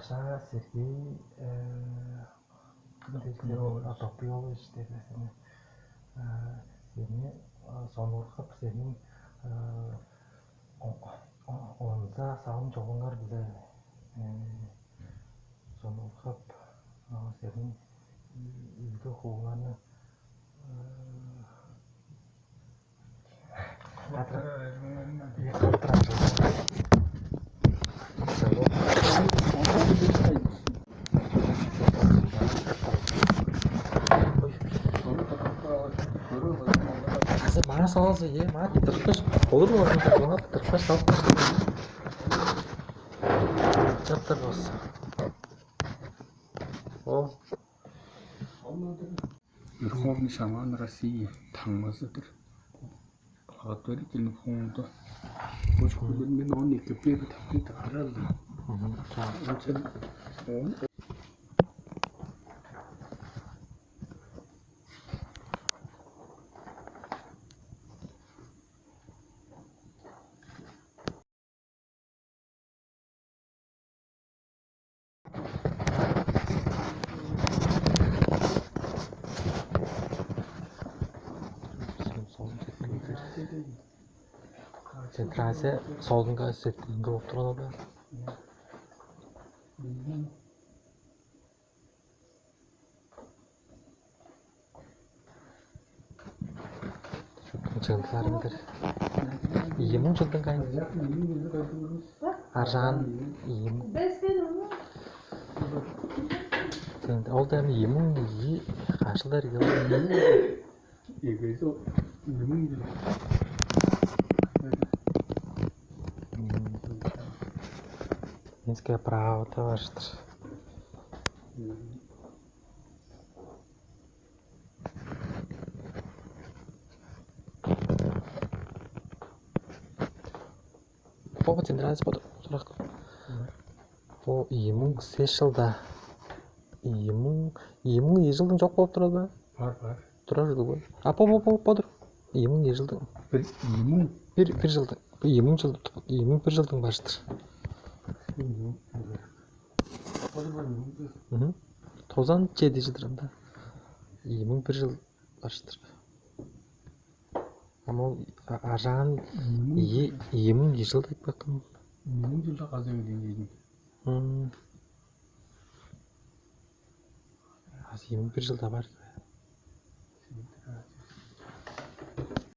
Паша, Сергей, Атопиол işte seni. Seni sonurqып senin онда сағым жоғыңар біле сонурқып senin үйді қуғаны Қазір мана саласы мана тырқыш olur mu orada ona tırkış salып таштады осы Верховный шаман России таңмазыдыр. Благотворительный фонда көшкөлермен 12 пері тақиды қаралды. Центрация солдыңға сеткенге болып тұрады ба? Жылдыларымдыр. 20 жылдың қайын? Аржан 20. Ол да 20 қашылдар Минское право, товарищи. Повод тебе нравится подруг? О, ему сешилда. Ему ежелдің жоқ болып тұрады ба? Бар. Тұра жүрді ғой. Подруг. Ему ежелдің. Bir жылдың. Ему бір жылдың башыдыр. 97 жылдырында. Ему бір жыл башыдыр. Ama Arjan ему ежелді айтпақпын. Ему жылда қазір дейін. Ему бір жылда бар.